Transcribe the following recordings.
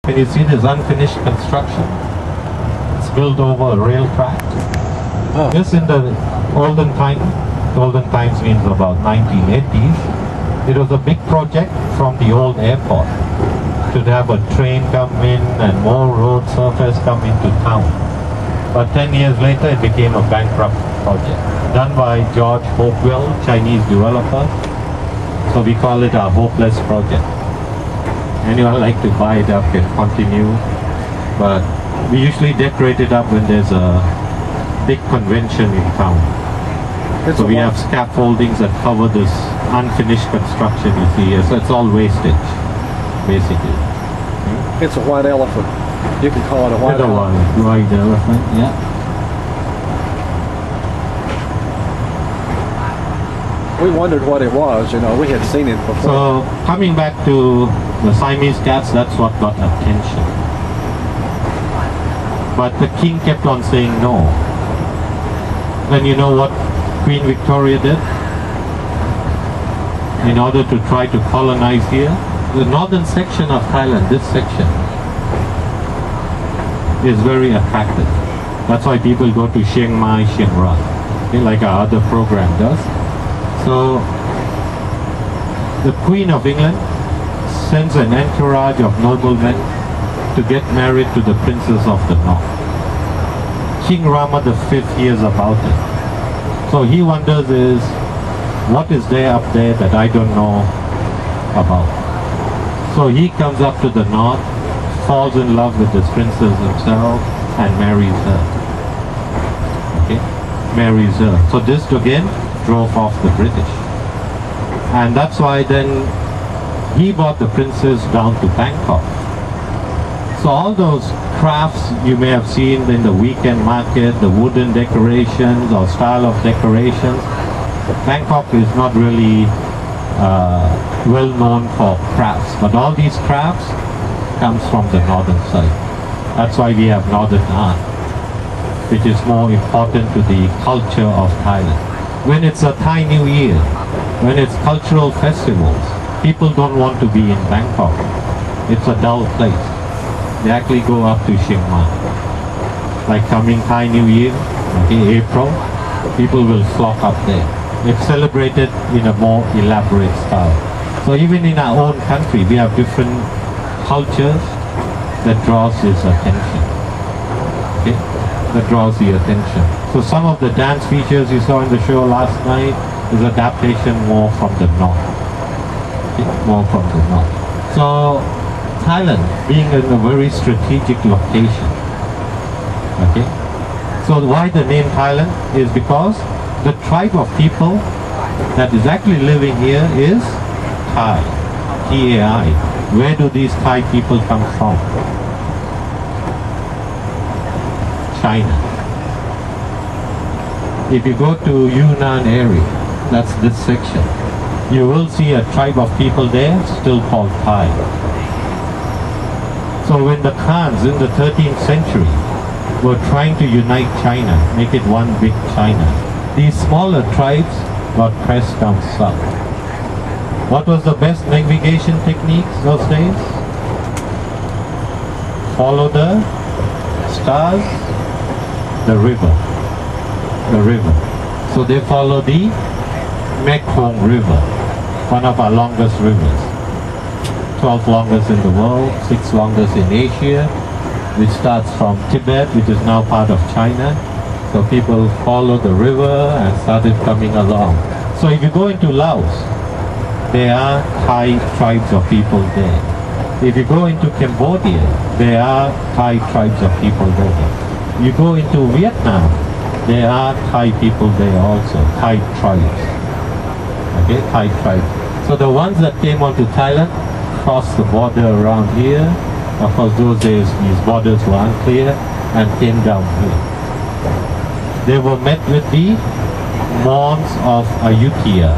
Can you see this unfinished construction? It's built over a rail track. Oh. This in the olden times means about 1980s. It was a big project from the old airport to have a train come in and more road surface come into town. But 10 years later it became a bankrupt project done by George Hopewell, Chinese developer. So we call it a hopeless project. Anyone like to buy it up can continue, but we usually decorate it up when there's a big convention in town. So we have scaffoldings that cover this unfinished construction you see here. So it's all wastage, basically. It's a white elephant. You can call it a white elephant. White elephant, yeah. We wondered what it was, you know, we had seen it before. So coming back to the Siamese cats, that's what got attention. But the king kept on saying no. Then you know what Queen Victoria did? In order to try to colonize here, the northern section of Thailand, this section, is very attractive. That's why people go to Chiang Mai, Chiang Rai, like our other program does. So the Queen of England sends an entourage of noblemen to get married to the princes of the north. King Rama V hears about it. So he wonders what is there up there that I don't know about. So he comes up to the north, falls in love with this princess himself and marries her. Okay? Marries her. So this again drove off the British. And that's why then he brought the princess down to Bangkok. So all those crafts you may have seen in the weekend market, the wooden decorations or style of decorations, Bangkok is not really well known for crafts, but all these crafts comes from the northern side. That's why we have northern art, which is more important to the culture of Thailand. When it's a Thai New Year, when it's cultural festivals, people don't want to be in Bangkok. It's a dull place. They actually go up to Chiang Mai. Like coming Thai New Year, okay, April, people will flock up there. It's celebrated in a more elaborate style. So even in our own country, we have different cultures that draws this attention. Okay? That draws the attention. So some of the dance features you saw in the show last night is adaptation more from the north. Okay? More from the north. So Thailand being in a very strategic location. Okay? So why the name Thailand is because the tribe of people that is actually living here is Thai. T-A-I. Where do these Thai people come from? China. If you go to Yunnan area, that's this section, you will see a tribe of people there still called Thai. So when the Khans in the 13th century were trying to unite China, make it one big China, these smaller tribes got pressed down south. What was the best navigation techniques those days? Follow the stars, the river. So they follow the Mekong River, one of our longest rivers. 12th longest in the world, 6th longest in Asia, which starts from Tibet, which is now part of China. So people follow the river and started coming along. So if you go into Laos, there are Thai tribes of people there. If you go into Cambodia, there are Thai tribes of people there. You go into Vietnam, there are Thai people there also, Thai tribes. Okay, Thai tribes. So the ones that came onto Thailand crossed the border around here. Of course, those days these borders were unclear and came down here. They were met with the Mons of Ayutthaya.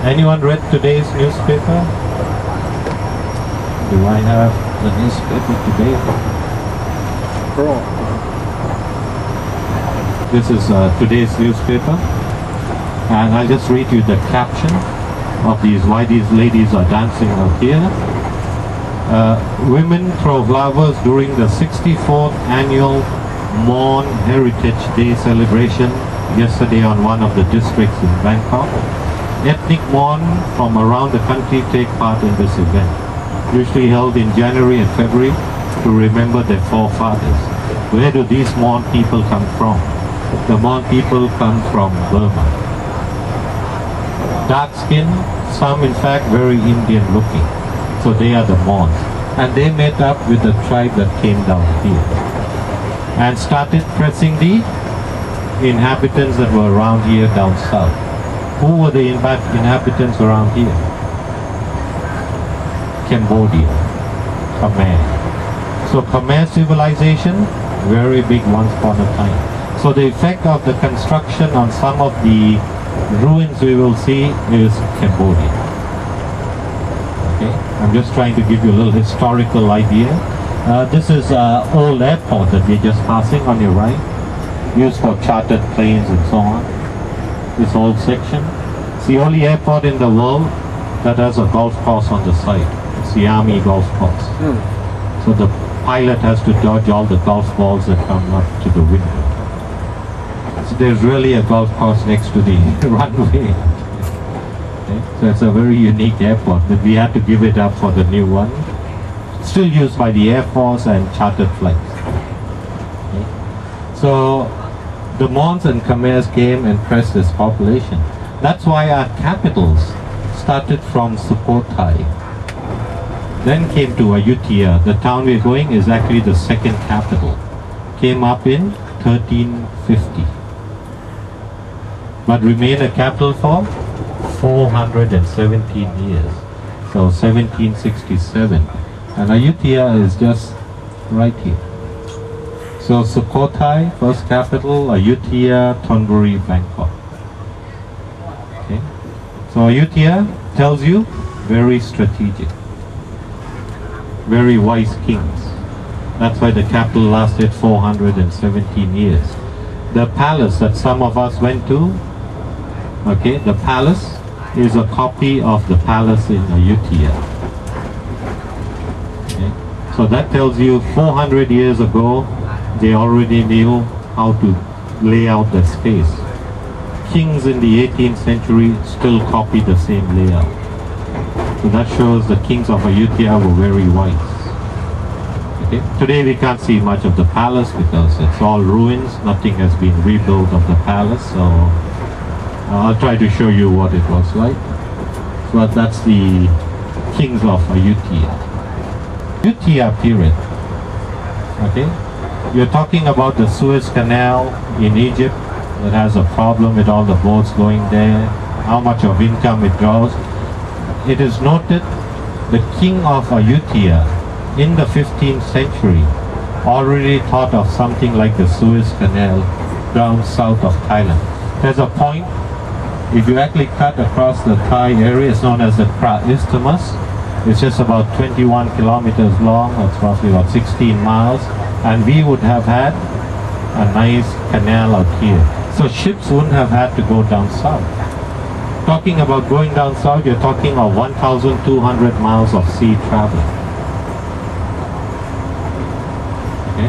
Anyone read today's newspaper? Do I have the newspaper today? This is today's newspaper, and I'll just read you the caption of why these ladies are dancing out here. Women throw flowers during the 64th annual Mon Heritage Day celebration yesterday on one of the districts in Bangkok. Ethnic Mon from around the country take part in this event, usually held in January and February to remember their forefathers. Where do these Mon people come from? The Mon people come from Burma. Dark skin, some in fact very Indian looking. So they are the Mons. And they met up with the tribe that came down here and started pressing the inhabitants that were around here down south. Who were the inhabitants around here? Cambodia, Khmer. So Khmer civilization, very big once upon a time. So the effect of the construction on some of the ruins we will see is Cambodia. Okay, I'm just trying to give you a little historical idea. This is an old airport that we're just passing on your right, used for chartered planes and so on. This old section. It's the only airport in the world that has a golf course on the side. It's the Army golf course. So the pilot has to dodge all the golf balls that come up to the window. So there's really a golf course next to the runway. Okay? So it's a very unique airport, but we had to give it up for the new one. Still used by the Air Force and chartered flights. Okay? So the Mons and Khmers came and pressed this population. That's why our capitals started from Sukhothai. Then came to Ayutthaya. The town we're going is actually the second capital. Came up in 1350. But remained a capital for 417 years. So 1767. And Ayutthaya is just right here. So Sukhothai, first capital, Ayutthaya, Thonburi, Bangkok. Okay. So Ayutthaya tells you very strategic, very wise kings. That's why the capital lasted 417 years. The palace that some of us went to, okay, the palace is a copy of the palace in Ayutthaya. Okay. So that tells you 400 years ago, they already knew how to lay out the space. Kings in the 18th century still copy the same layout. So that shows the kings of Ayutthaya were very wise. Okay. Today we can't see much of the palace because it's all ruins. Nothing has been rebuilt of the palace. So I'll try to show you what it was like. But that's the kings of Ayutthaya. Ayutthaya period. Okay. You're talking about the Suez Canal in Egypt that has a problem with all the boats going there, how much of income it draws. It is noted the king of Ayutthaya in the 15th century already thought of something like the Suez Canal down south of Thailand. There's a point, if you actually cut across the Thai area, it's known as the Kra Isthmus. It's just about 21 kilometers long, that's roughly about 16 miles. And we would have had a nice canal out here. So ships wouldn't have had to go down south. Talking about going down south, you're talking of 1,200 miles of sea travel. Okay?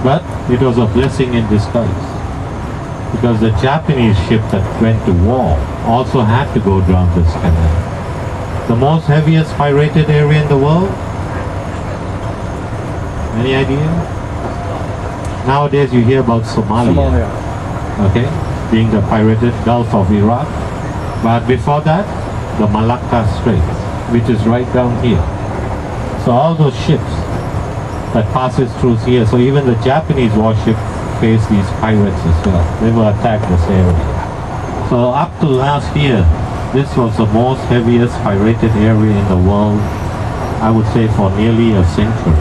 But it was a blessing in disguise. Because the Japanese ship that went to war also had to go down this canal. The most heaviest pirated area in the world? Any idea? Nowadays you hear about Somalia. Okay, being the pirated Gulf of Iraq. But before that, the Malacca Straits, which is right down here. So all those ships that passes through here, so even the Japanese warship faced these pirates as well. They were attacked this area. So up to last year, this was the most heaviest pirated area in the world, I would say for nearly a century.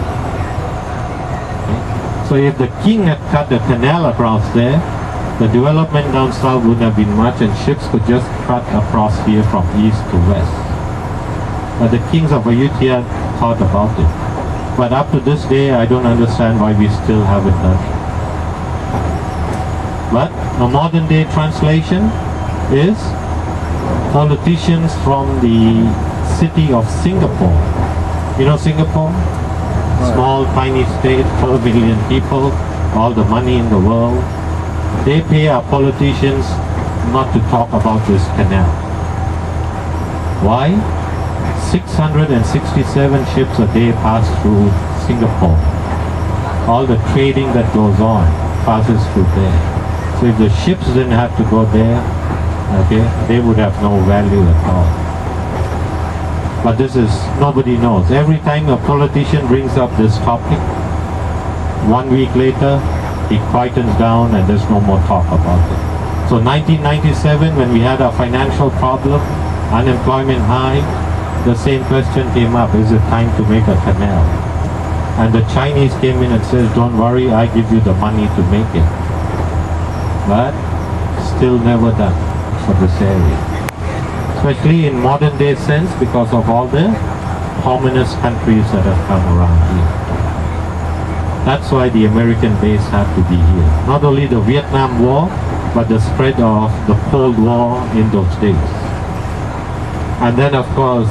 So if the king had cut the canal across there, the development down south wouldn't have been much and ships could just cut across here from east to west. But the kings of Ayutthaya thought about it. But up to this day, I don't understand why we still haven't done it. But a modern day translation is politicians from the city of Singapore You know Singapore? Small, tiny state, 4 million people, all the money in the world. They pay our politicians not to talk about this canal. Why? 667 ships a day pass through Singapore. All the trading that goes on passes through there. So if the ships didn't have to go there, okay, they would have no value at all. But this is, nobody knows. Every time a politician brings up this topic, 1 week later, he quietens down and there's no more talk about it. So 1997, when we had a financial problem, unemployment high, the same question came up, is it time to make a canal? And the Chinese came in and says, don't worry, I give you the money to make it. But still never done for this area. Especially in modern day sense because of all the communist countries that have come around here. That's why the American base had to be here. Not only the Vietnam War, but the spread of the Cold War in those days. And then of course,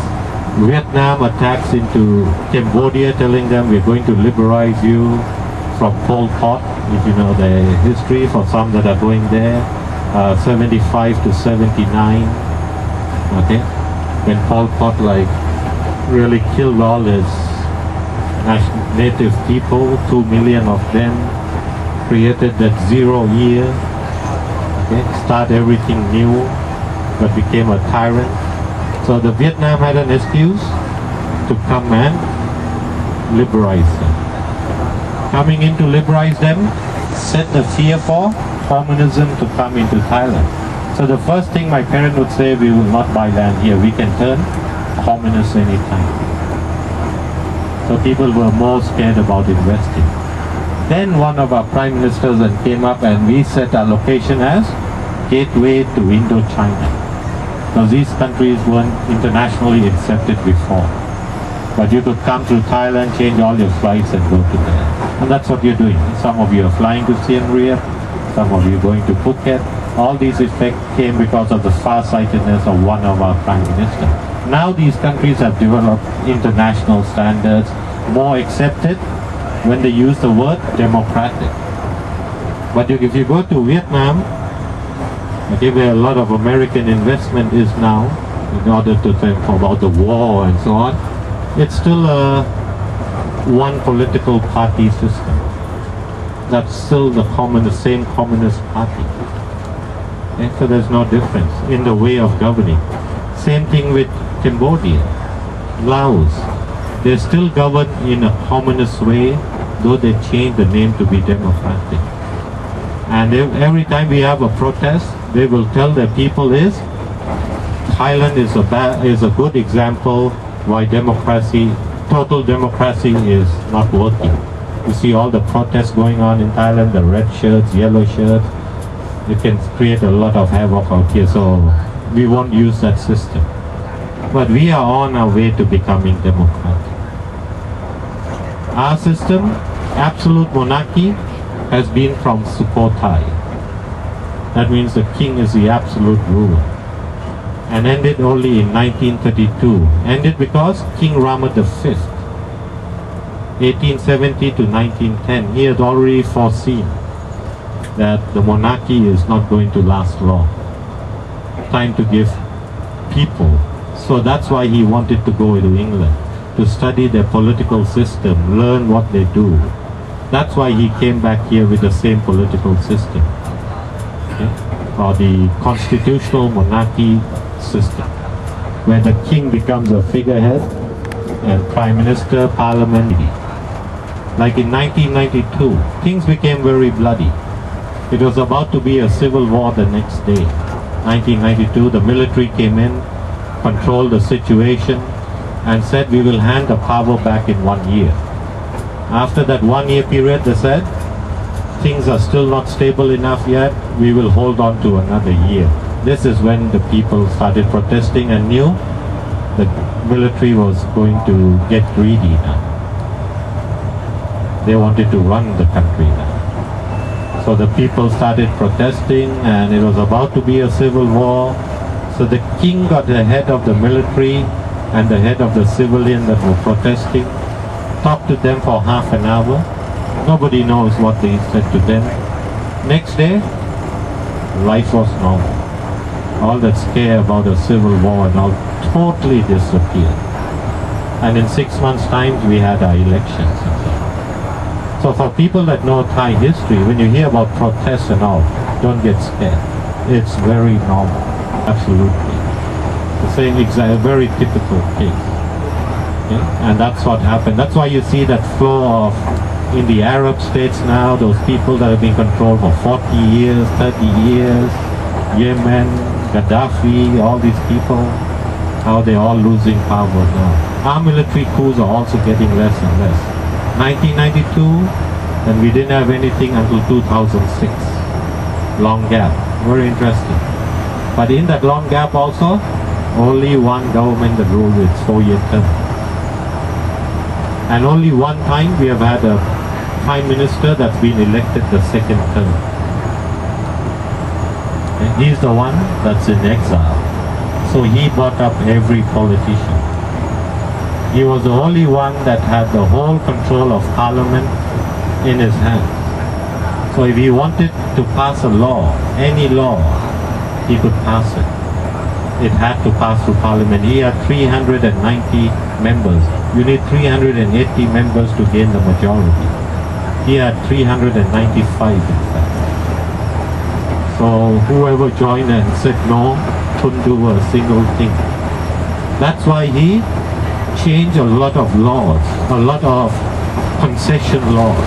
Vietnam attacks into Cambodia, telling them we're going to liberalize you from Pol Pot, if you know the history, for some that are going there, 75 to 79, okay? When Pol Pot like really killed all his native people, 2 million of them, created that 0 year, okay? Start everything new, but became a tyrant. So the Vietnam had an excuse to come and liberalize them. Coming in to liberalize them, set the fear for communism to come into Thailand. So the first thing my parents would say, we will not buy land here, we can turn communist anytime. So people were more scared about investing. Then one of our prime ministers then came up and we set our location as gateway to Indochina. Because these countries weren't internationally accepted before. But you could come through Thailand, change all your flights and go to there. And that's what you're doing. Some of you are flying to Siem Reap, some of you are going to Phuket. All these effects came because of the far-sightedness of one of our prime ministers. Now these countries have developed international standards, more accepted when they use the word democratic. But if you go to Vietnam, okay, where a lot of American investment is now, in order to think about the war and so on, it's still a one political party system. That's still the same communist party. Okay, so there's no difference in the way of governing. Same thing with Cambodia, Laos. They still govern in a communist way, though they changed the name to be democratic. And every time we have a protest, they will tell the people is Thailand is a good example why total democracy is not working. You see all the protests going on in Thailand, the red shirts, yellow shirts, it can create a lot of havoc out here, so we won't use that system. But we are on our way to becoming democratic. Our system, absolute monarchy, has been from Sukhothai. That means the king is the absolute ruler. And ended only in 1932. Ended because King Rama V, 1870 to 1910, he had already foreseen that the monarchy is not going to last long. Time to give people. So that's why he wanted to go to England, to study their political system, learn what they do. That's why he came back here with the same political system, okay? Or the constitutional monarchy system, where the king becomes a figurehead and prime minister, parliament. Like in 1992, things became very bloody. It was about to be a civil war the next day. 1992, the military came in, controlled the situation, and said we will hand the power back in 1 year. After that 1 year period, they said, things are still not stable enough yet, we will hold on to another year. This is when the people started protesting and knew the military was going to get greedy now. They wanted to run the country now. So the people started protesting and it was about to be a civil war. So the king got the head of the military and the head of the civilian that were protesting, talked to them for half an hour. Nobody knows what they said to them. Next day, life was normal. All that scare about a civil war and all totally disappeared. And in 6 months' time, we had our elections. So for people that know Thai history, when you hear about protests and all, don't get scared. It's very normal, absolutely. The same exact, very typical case. Okay? And that's what happened. That's why you see that flow of, in the Arab states now, those people that have been controlled for 40 years, 30 years, Yemen, Gaddafi, all these people, how they're all losing power now. Our military coups are also getting less and less. 1992, and we didn't have anything until 2006. Long gap, very interesting. But in that long gap also, only one government that ruled its 4-year term. And only one time we have had a prime minister that's been elected the second term. And he's the one that's in exile. So he brought up every politician. He was the only one that had the whole control of parliament in his hands. So if he wanted to pass a law, any law, he could pass it. It had to pass through parliament. He had 390 members. You need 380 members to gain the majority. He had 395 in fact. So whoever joined and said no couldn't do a single thing. That's why he changed a lot of laws, a lot of concession laws.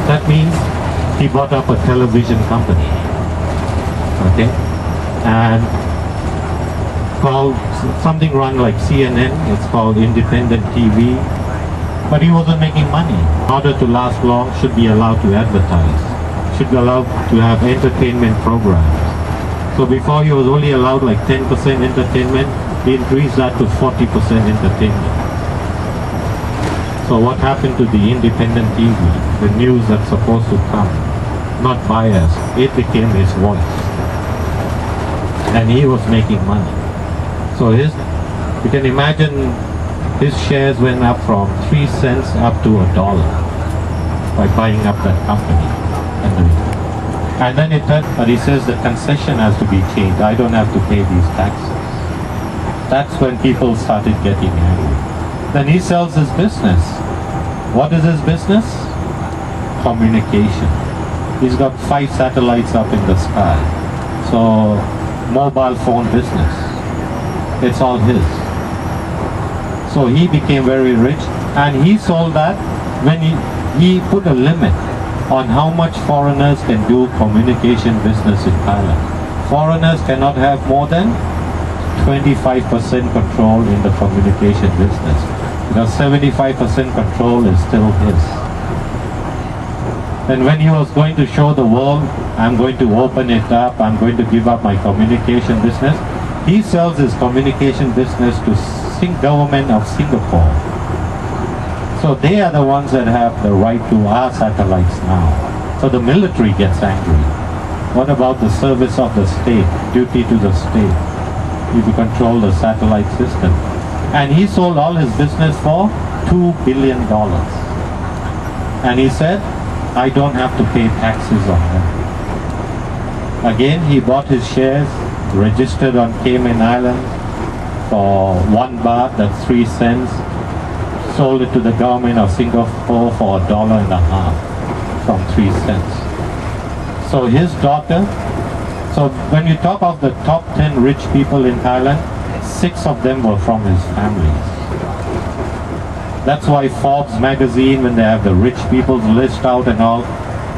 That means he bought up a television company, okay, and called something run like CNN, it's called Independent TV, but he wasn't making money. In order to last long, should be allowed to advertise, should be allowed to have entertainment programs. So before he was only allowed like 10% entertainment, he increased that to 40% entertainment. So what happened to the independent TV, the news that's supposed to come, not biased, it became his voice. And he was making money. So you can imagine his shares went up from 3 cents up to $1 by buying up that company. And then but he says the concession has to be changed. I don't have to pay these taxes. That's when people started getting angry. Then he sells his business. What is his business? Communication. He's got 5 satellites up in the sky. So, mobile phone business. It's all his. So he became very rich, and he sold that when he put a limit on how much foreigners can do communication business in Thailand. Foreigners cannot have more than 25% control in the communication business. Because 75% control is still his. And when he was going to show the world, I'm going to open it up, I'm going to give up my communication business, he sells his communication business to government of Singapore. So they are the ones that have the right to our satellites now. So the military gets angry. What about the service of the state, duty to the state? You control the satellite system. And he sold all his business for $2 billion. And he said, I don't have to pay taxes on them. Again, he bought his shares, registered on Cayman Islands for 1 baht, that's 3 cents, sold it to the government of Singapore for $1.50 from 3 cents. So his daughter, so when you talk of the top 10 rich people in Thailand, 6 of them were from his families. That's why Forbes magazine, when they have the rich people's list out and all,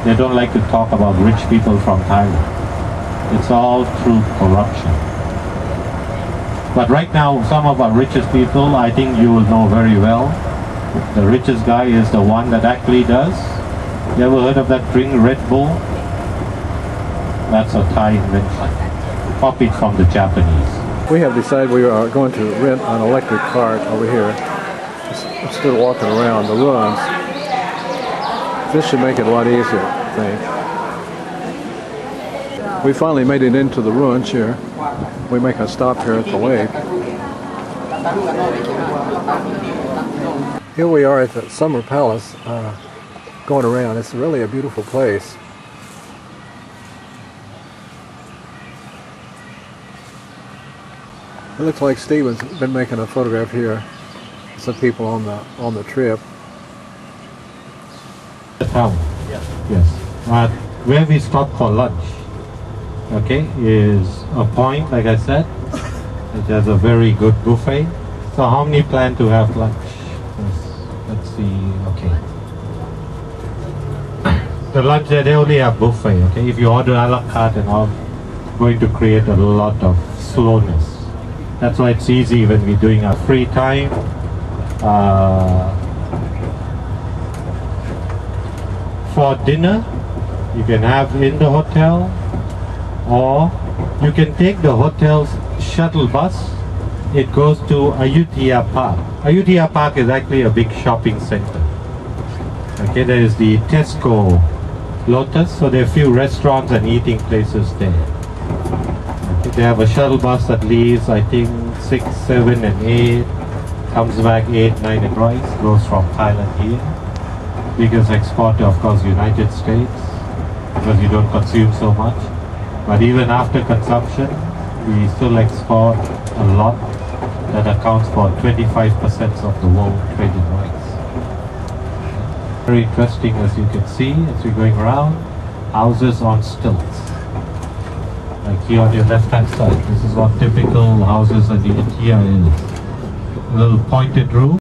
they don't like to talk about rich people from Thailand. It's all through corruption. But right now, some of our richest people, I think you will know very well. The richest guy is the one that actually does. You ever heard of that drink, Red Bull? That's a Thai invention, copied from the Japanese. We have decided we are going to rent an electric cart over here instead of walking around the ruins. This should make it a lot easier, I think. We finally made it into the ruins here. We make a stop here at the lake. Here we are at the Summer Palace, going around. It's really a beautiful place. It looks like Steven's been making a photograph here. Some people on the trip. The town. Yes. Where we stop for lunch, okay, is a point, like I said, which has a very good buffet. So how many plan to have lunch? Let's see, okay. The lunch there, they only have buffet, okay? If you order a la carte and all, it's going to create a lot of slowness. That's why it's easy when we're doing our free time. For dinner, you can have in the hotel, or you can take the hotel's shuttle bus. It goes to Ayutthaya Park. Ayutthaya Park is actually a big shopping center. Okay, there is the Tesco Lotus, so there are a few restaurants and eating places there. Okay, they have a shuttle bus that leaves, I think, 6, 7 and 8, comes back 8, 9 and rice, goes from Thailand here. Biggest exporter, of course, United States, because you don't consume so much. But even after consumption, we still export a lot. That accounts for 25% of the world trade in rice. Very interesting, as you can see, as you're going around, houses on stilts. Like here on your left-hand side, this is what typical houses in the interior is. A little pointed roof.